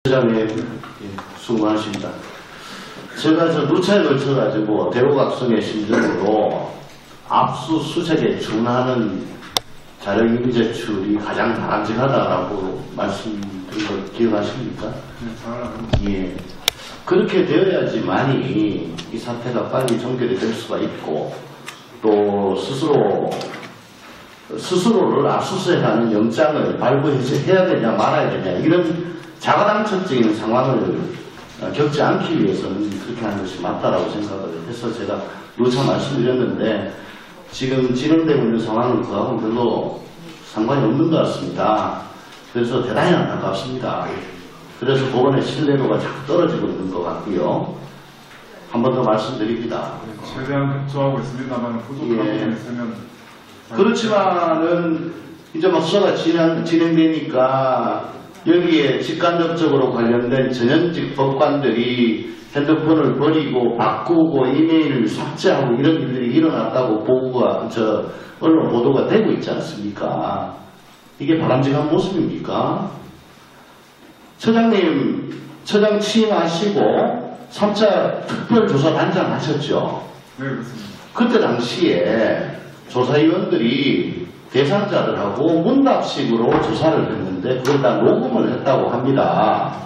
회장님, 수고하십니다. 제가 저 누차에 걸쳐가지고 대우각성의 심정으로 압수수색에 준하는 자료인멸 제출이 가장 바람직하다라고 말씀드린 걸 기억하십니까? 네, 잘 알아요. 예. 그렇게 되어야지만이 이 사태가 빨리 종결이 될 수가 있고 또 스스로를 압수수색하는 영장을 발부해야 되냐 말아야 되냐 이런 자가당착적인 상황을 겪지 않기 위해서는 그렇게 하는 것이 맞다라고 생각을 해서 제가 누차 말씀드렸는데 지금 진행되고 있는 상황은 그하고는 별로 상관이 없는 것 같습니다. 그래서 대단히 안타깝습니다. 그래서 법원의 신뢰도가 자꾸 떨어지고 있는 것 같고요. 한 번 더 말씀드립니다. 최대한 협조하고 있습니다만 부족한 부분이 있으면 그렇지만은 이제 막 수사가 진행되니까 여기에 직간접적으로 관련된 전현직 법관들이 핸드폰을 버리고 바꾸고 이메일을 삭제하고 이런 일들이 일어났다고 보고가 언론 보도가 되고 있지 않습니까? 이게 바람직한 모습입니까? 처장님, 처장 취임하시고 3차 특별조사단장 하셨죠? 네, 그렇습니다. 그때 당시에 조사위원들이 대상자들하고 문답식으로 조사를 했는데 그걸 다 녹음을 했다고 합니다.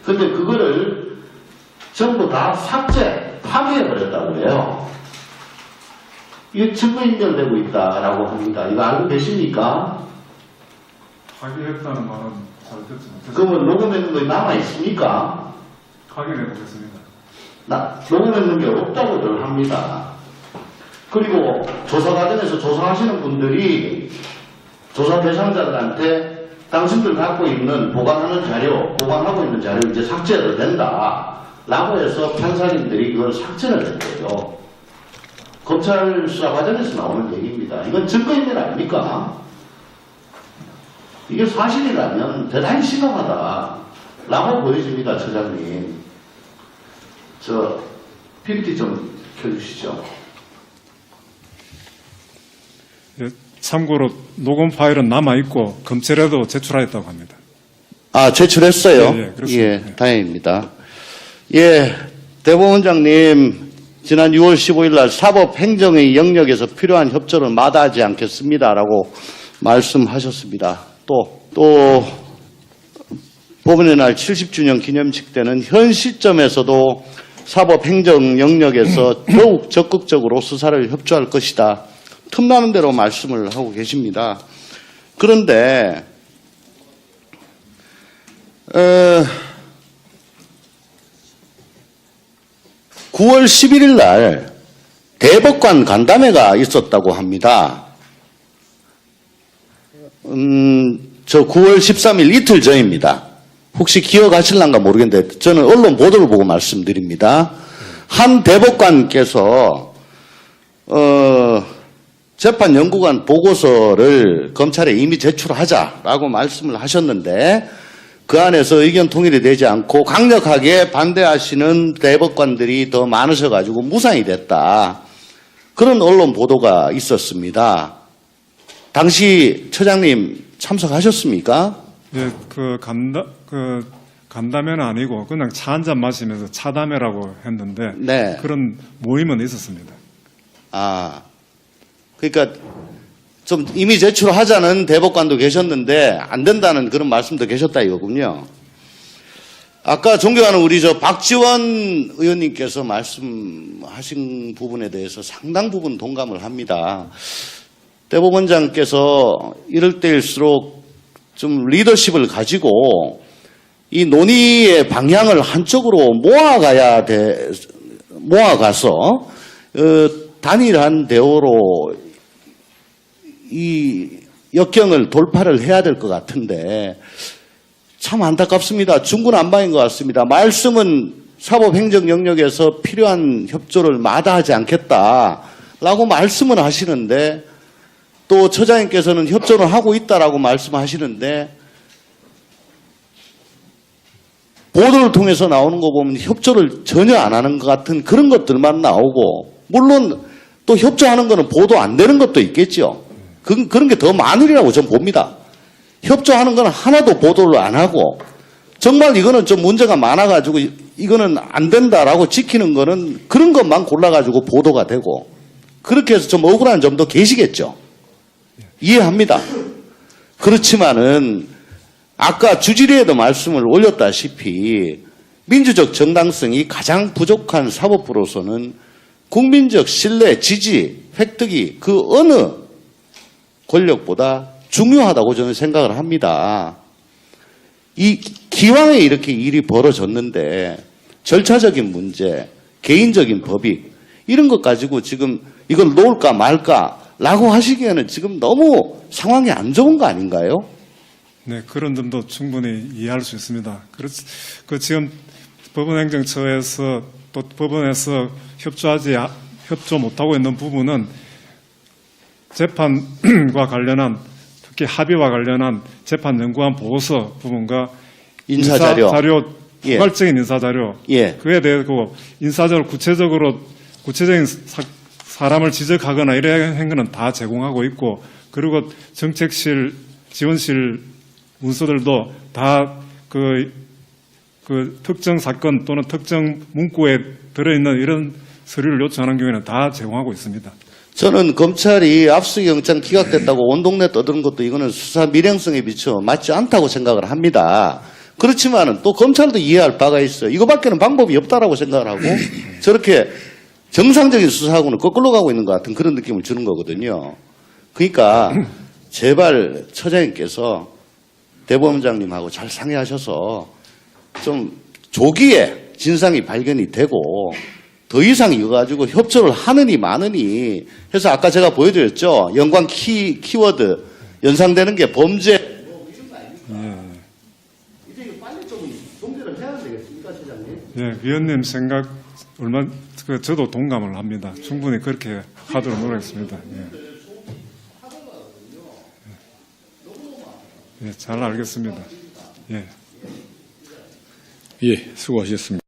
근데 그거를 전부 다 파괴해버렸다고 해요. 이게 증거인멸되고 있다라고 합니다. 이거 알고 계십니까? 파기했다는 말은 잘 듣지 못했습니다. 그러면 녹음했는 거 남아있습니까? 확인해 보겠습니다. 녹음했는 게 없다고들 합니다. 그리고 조사 과정에서 조사하시는 분들이 조사 대상자들한테 당신들 갖고 있는 보관하고 있는 자료 이제 삭제해도 된다. 라고 해서 판사님들이 그걸 삭제를 했대요. 검찰 수사 과정에서 나오는 얘기입니다. 이건 증거인멸 아닙니까? 이게 사실이라면 대단히 심각하다. 라고 보여집니다, 처장님. PPT 좀 켜주시죠. 예, 참고로 녹음 파일은 남아있고 검찰에도 제출하였다고 합니다. 아, 제출했어요? 예, 그렇습니다. 예, 다행입니다. 예, 대법원장님, 지난 6월 15일 날 사법행정의 영역에서 필요한 협조를 마다하지 않겠습니다라고 말씀하셨습니다. 또 법원의 날 70주년 기념식 때는 현 시점에서도 사법행정 영역에서 더욱 적극적으로 수사를 협조할 것이다. 틈나는 대로 말씀을 하고 계십니다. 그런데 9월 11일 날 대법관 간담회가 있었다고 합니다. 저 9월 13일 이틀 전입니다. 혹시 기억하실란가 모르겠는데 저는 언론 보도를 보고 말씀드립니다. 한 대법관께서 재판연구관 보고서를 검찰에 이미 제출하자라고 말씀을 하셨는데 그 안에서 의견 통일이 되지 않고 강력하게 반대하시는 대법관들이 더 많으셔가지고 무산이 됐다. 그런 언론 보도가 있었습니다. 당시 처장님 참석하셨습니까? 예, 간담회는 아니고 그냥 차 한잔 마시면서 차담회라고 했는데 네. 그런 모임은 있었습니다. 아, 그러니까 좀 이미 제출하자는 대법관도 계셨는데 안 된다는 그런 말씀도 계셨다 이거군요. 아까 존경하는 우리 박지원 의원님께서 말씀하신 부분에 대해서 상당 부분 동감을 합니다. 대법원장께서 이럴 때일수록 좀 리더십을 가지고 이 논의의 방향을 한쪽으로 모아가서 단일한 대오로 이 역경을 돌파를 해야 될 것 같은데 참 안타깝습니다. 중구난방인 것 같습니다. 말씀은 사법행정 영역에서 필요한 협조를 마다하지 않겠다라고 말씀을 하시는데 또 처장님께서는 협조를 하고 있다라고 말씀하시는데 보도를 통해서 나오는 거 보면 협조를 전혀 안 하는 것 같은 그런 것들만 나오고 물론 또 협조하는 거는 보도 안 되는 것도 있겠죠. 그런 게 더 많으리라고 저는 봅니다. 협조하는 건 하나도 보도를 안 하고 정말 이거는 좀 문제가 많아가지고 이거는 안 된다라고 지키는 거는 그런 것만 골라가지고 보도가 되고 그렇게 해서 좀 억울한 점도 계시겠죠. 이해합니다. 그렇지만은 아까 주질의에도 말씀을 올렸다시피 민주적 정당성이 가장 부족한 사법부로서는 국민적 신뢰, 지지, 획득이 그 어느 권력보다 중요하다고 저는 생각을 합니다. 이 기왕에 이렇게 일이 벌어졌는데 절차적인 문제, 개인적인 법익 이런 것 가지고 지금 이걸 놓을까 말까라고 하시기에는 지금 너무 상황이 안 좋은 거 아닌가요? 네, 그런 점도 충분히 이해할 수 있습니다. 그래서 그 지금 법원행정처에서 또 법원에서 협조 못하고 있는 부분은 재판과 관련한 특히 합의와 관련한 재판 연구안 보고서 부분과 인사자료. 예. 포괄적인 인사자료 예. 그에 대고 인사자료 구체적인 사람을 지적하거나 이런 거는 다 제공하고 있고 그리고 정책실 지원실 문서들도 다 그 특정 사건 또는 특정 문구에 들어있는 이런 서류를 요청하는 경우에는 다 제공하고 있습니다. 저는 검찰이 압수영장 기각됐다고 온 동네 떠드는 것도 이거는 수사 미량성에 비춰 맞지 않다고 생각을 합니다. 그렇지만은 또 검찰도 이해할 바가 있어요. 이거밖에는 방법이 없다라고 생각을 하고 저렇게 정상적인 수사하고는 거꾸로 가고 있는 것 같은 그런 느낌을 주는 거거든요. 그러니까 제발 처장님께서 대법원장님하고 잘 상의하셔서 좀 조기에 진상이 발견이 되고 더 이상 이거 가지고 협조를 하느니 마느니 해서 아까 제가 보여드렸죠. 연관 키워드 연상되는 게 범죄. 이제 이거 빨리 좀 종결을 해야 되겠습니까, 처장님? 예, 위원님 생각 저도 동감을 합니다. 충분히 그렇게 하도록 노력했습니다. 예, 잘 알겠습니다. 예. 예, 수고하셨습니다.